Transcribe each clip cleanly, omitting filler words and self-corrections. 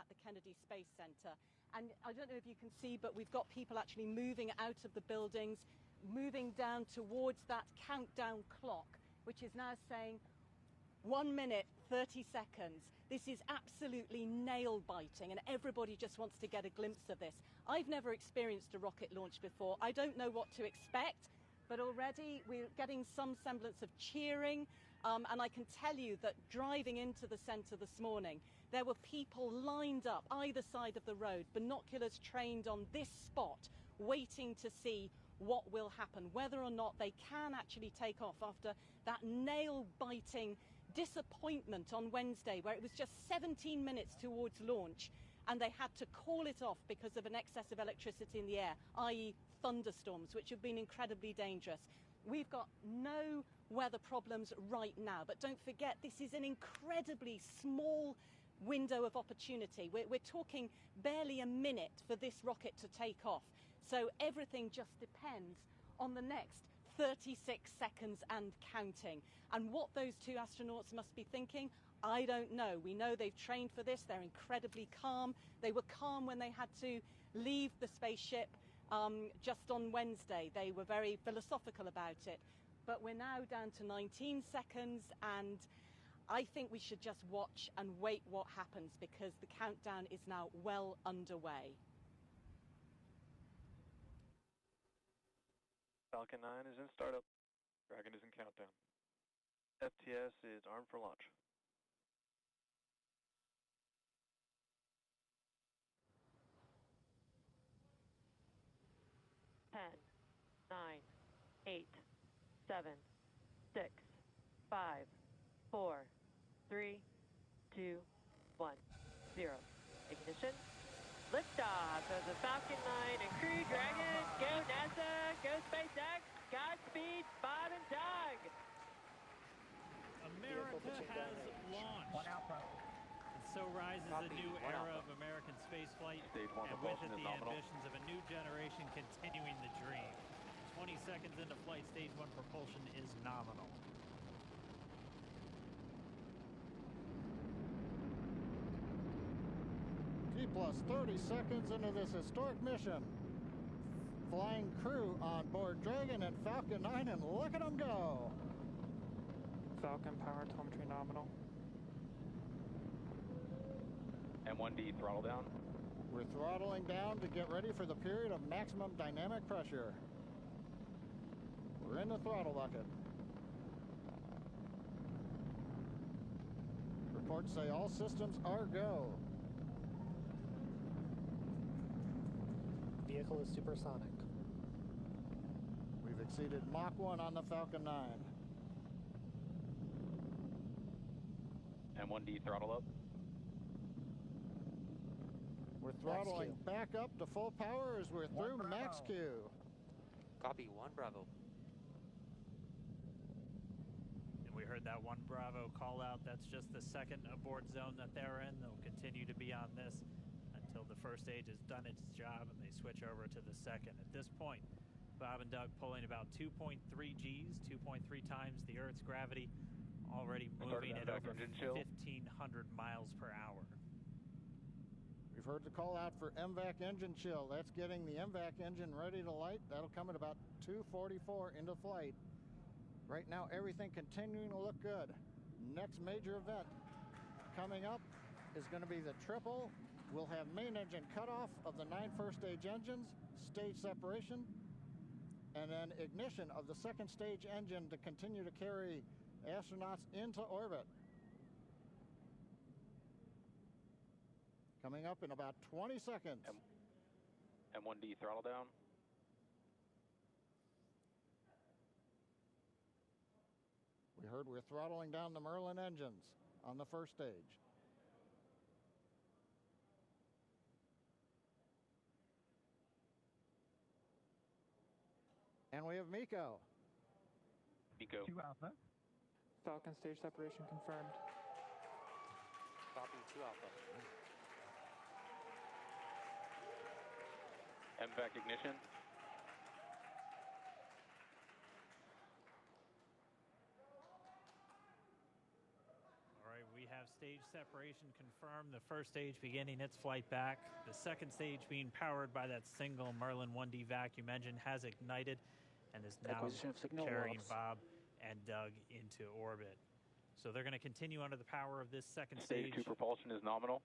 at the Kennedy Space Center. And I don't know if you can see, but we've got people actually moving out of the buildings, moving down towards that countdown clock, which is now saying 1 minute, 30 seconds. This is absolutely nail-biting, and everybody just wants to get a glimpse of this. I've never experienced a rocket launch before. I don't know what to expect, but already we're getting some semblance of cheering. And I can tell you that driving into the centre this morning, there were people lined up either side of the road, binoculars trained on this spot, waiting to see what will happen, whether or not they can actually take off after that nail-biting disappointment on Wednesday, where it was just 17 minutes towards launch and they had to call it off because of an excess of electricity in the air, i.e. thunderstorms, which have been incredibly dangerous. We've got no weather problems right now, but don't forget this is an incredibly small window of opportunity. We're talking barely a minute for this rocket to take off. So everything just depends on the next 36 seconds and counting. And what those two astronauts must be thinking, I don't know. We know they've trained for this. They're incredibly calm. They were calm when they had to leave the spaceship just on Wednesday. They were very philosophical about it. But we're now down to 19 seconds, and I think we should just watch and wait what happens, because the countdown is now well underway. Falcon 9 is in startup. Dragon is in countdown. FTS is armed for launch. Ten, 9, 8, 7, 6, 5, 4, 3, 2, 1, 0. Ignition. Liftoff of the Falcon 9 and Crew Dragon. Go NASA, go SpaceX. Godspeed, Bob and Doug. America has launched. And so rises a new era of American spaceflight, and with it the ambitions of a new generation continuing the dream. 20 seconds into flight, stage 1 propulsion is nominal. T plus 30 seconds into this historic mission. Flying crew on board Dragon and Falcon 9, and look at them go. Falcon power telemetry nominal. M1D throttle down. We're throttling down to get ready for the period of maximum dynamic pressure. We're in the throttle bucket. Reports say all systems are go. Vehicle is supersonic. We've exceeded Mach 1 on the Falcon 9. M1D throttle up. We're throttling back up to full power as we're through max Q. Copy, 1 Bravo. And we heard that 1 Bravo call out. That's just the second abort zone that they're in. They'll continue to be on this until the first stage has done its job and they switch over to the second. At this point, Bob and Doug pulling about 2.3 Gs, 2.3 times the Earth's gravity, already moving at over 1,500 miles per hour. We've heard the call out for MVAC engine chill. That's getting the MVAC engine ready to light. That'll come at about 2:44 into flight. Right now, everything continuing to look good. Next major event coming up is going to be the triple. We'll have main engine cutoff of the 9 first stage engines, stage separation, and then ignition of the second stage engine to continue to carry astronauts into orbit. Coming up in about 20 seconds. M1D throttle down. We heard we're throttling down the Merlin engines on the first stage. And we have MECO. MECO. 2 Alpha. Falcon stage separation confirmed. Copy, 2 Alpha. MVAC ignition. All right, we have stage stage separation confirmed. The first stage beginning its flight back. The second stage being powered by that single Merlin 1D vacuum engine has ignited and is now carrying Bob and Doug into orbit. So they're going to continue under the power of this second stage. Stage 2 propulsion is nominal.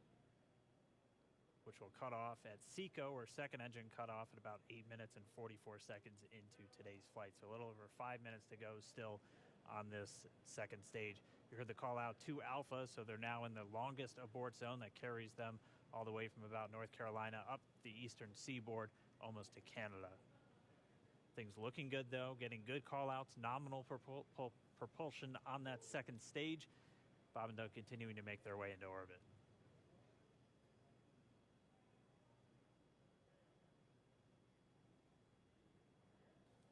Which will cut off at SECO, or second engine cut off, at about 8 minutes and 44 seconds into today's flight. So a little over 5 minutes to go still on this second stage. You heard the call out to Alpha, so they're now in the longest abort zone that carries them all the way from about North Carolina up the eastern seaboard, almost to Canada. Things looking good, though, getting good call outs, nominal propulsion on that second stage. Bob and Doug continuing to make their way into orbit.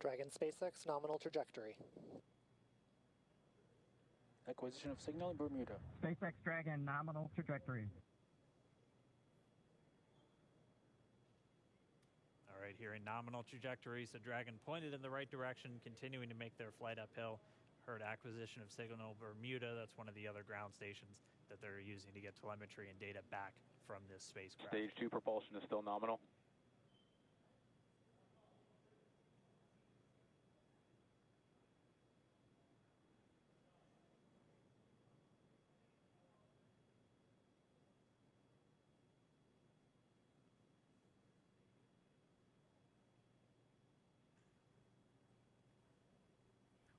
Dragon SpaceX nominal trajectory. Acquisition of signal in Bermuda. SpaceX Dragon nominal trajectory. All right, here in nominal trajectory, so Dragon pointed in the right direction, continuing to make their flight uphill. Heard acquisition of signal Bermuda. That's one of the other ground stations that they're using to get telemetry and data back from this spacecraft. Stage 2 propulsion is still nominal.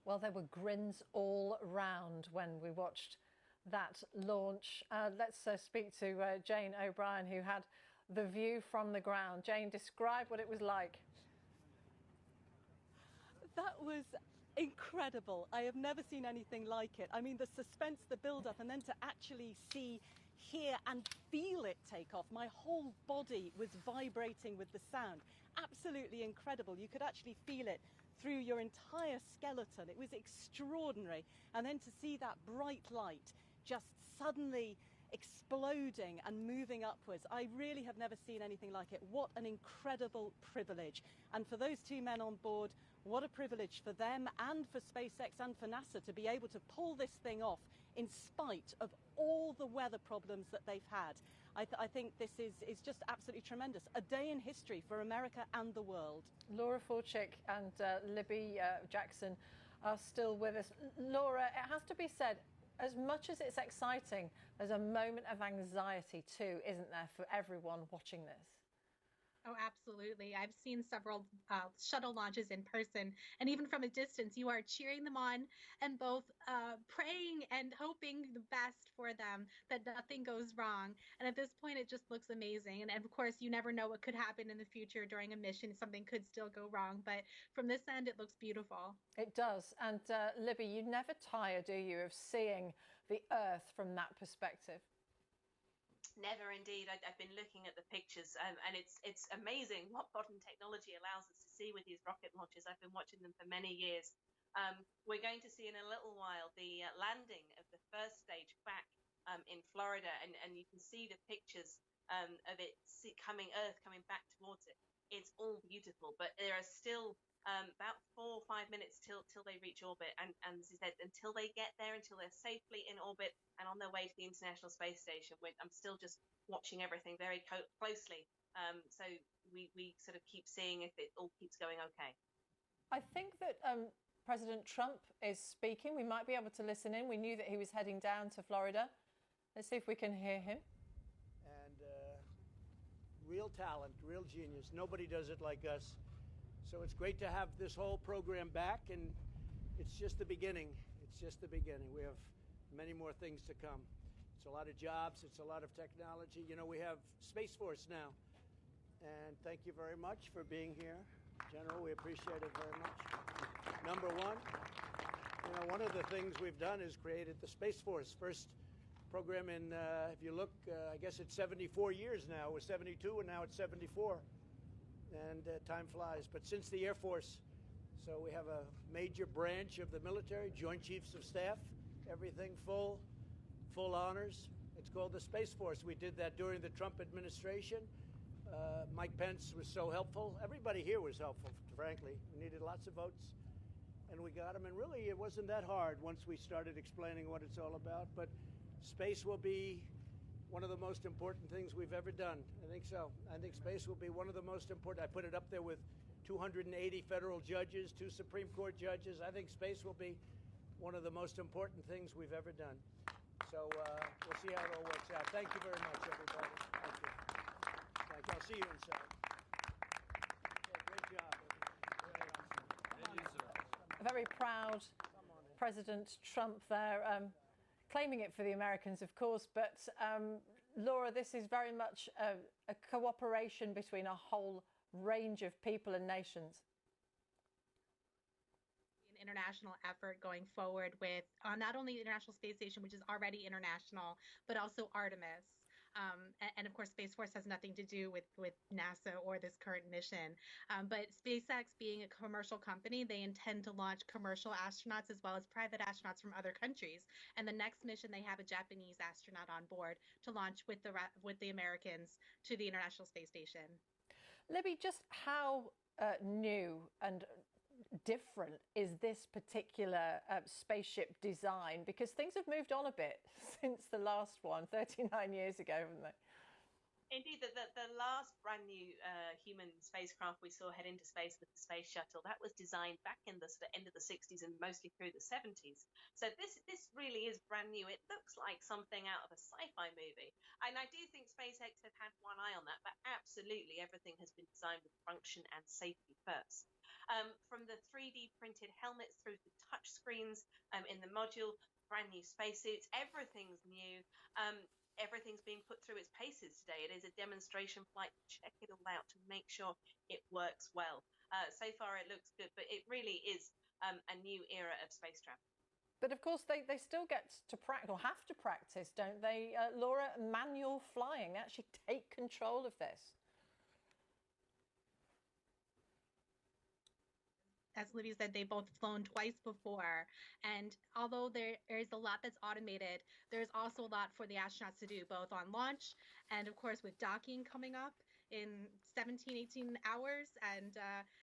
Well, there were grins all round when we watched that launch. Let's speak to Jane O'Brien, who had the view from the ground. Jane, describe what it was like. That was incredible. I have never seen anything like it. I mean, the suspense, the build-up, and then to actually see, hear and feel it take off. My whole body was vibrating with the sound. Absolutely incredible. You could actually feel it through your entire skeleton. It was extraordinary. And then to see that bright light just suddenly exploding and moving upwards, I really have never seen anything like it. What an incredible privilege. And for those two men on board, what a privilege for them and for SpaceX and for NASA to be able to pull this thing off in spite of all the weather problems that they've had. I think this is just absolutely tremendous. A day in history for America and the world. Laura Forczyk and Libby Jackson are still with us. Laura, it has to be said, as much as it's exciting, there's a moment of anxiety too, isn't there, for everyone watching this? Oh, absolutely. I've seen several shuttle launches in person, and even from a distance, you are cheering them on and both praying and hoping the best for them, that nothing goes wrong. And at this point, it just looks amazing. And of course, you never know what could happen in the future during a mission. Something could still go wrong. But from this end, it looks beautiful. It does. And Libby, you never tire, do you, of seeing the Earth from that perspective? Never indeed. I've been looking at the pictures, and it's amazing what modern technology allows us to see with these rocket launches. I've been watching them for many years. We're going to see in a little while the landing of the first stage back in Florida, and you can see the pictures of it Earth coming back towards it. It's all beautiful, but there are still about 4 or 5 minutes till they reach orbit, and as you said, until they get there, until they're safely in orbit and on their way to the International Space Station, I'm still just watching everything very closely. So we sort of keep seeing if it all keeps going okay. I think that President Trump is speaking. We might be able to listen in. We knew that he was heading down to Florida. Let's see if we can hear him. And real talent, real genius. Nobody does it like us. So it's great to have this whole program back, and it's just the beginning. It's just the beginning. We have many more things to come. It's a lot of jobs. It's a lot of technology. You know, we have Space Force now. And thank you very much for being here, General. We appreciate it very much. Number one, you know, one of the things we've done is created the Space Force. First program in, if you look, I guess it's 74 years now. It was 72, and now it's 74. And time flies. But since the Air Force, so we have a major branch of the military, Joint Chiefs of Staff, everything full honors. It's called the Space Force. We did that during the Trump administration. Mike Pence was so helpful. Everybody here was helpful, frankly. We needed lots of votes, and we got them. And really, it wasn't that hard once we started explaining what it's all about. But space will be one of the most important things we've ever done. I think so. I think space will be one of the most important. I put it up there with 280 federal judges, 2 Supreme Court judges. I think space will be one of the most important things we've ever done. So we'll see how it all works out. Thank you very much, everybody. Thank you. Thank you. I'll see you inside. Okay, great job. Very proud President Trump there, claiming it for the Americans, of course. But Laura, this is very much a cooperation between a whole range of people and nations. An international effort going forward with not only the International Space Station, which is already international, but also Artemis. And of course, Space Force has nothing to do with NASA or this current mission. But SpaceX, being a commercial company, they intend to launch commercial astronauts as well as private astronauts from other countries. And the next mission, they have a Japanese astronaut on board to launch with the Americans to the International Space Station. Libby, just how new and different is this particular spaceship design? Because things have moved on a bit since the last one, 39 years ago, haven't they? Indeed, the last brand new human spacecraft we saw head into space with the Space Shuttle, that was designed back in the sort of end of the 60s and mostly through the 70s. So this really is brand new. It looks like something out of a sci-fi movie. And I do think SpaceX have had one eye on that, but absolutely everything has been designed with function and safety first. From the 3D printed helmets through the touch screens in the module, brand new spacesuits, everything's new. Everything's being put through its paces today. It is a demonstration flight to check it all out to make sure it works well. So far it looks good, but it really is a new era of space travel. But of course, they still get to practice, or have to practice, don't they, Laura? Manual flying, they actually take control of this. As Libby said, they've both flown twice before. And although there is a lot that's automated, there's also a lot for the astronauts to do, both on launch and, of course, with docking coming up in 17, 18 hours. And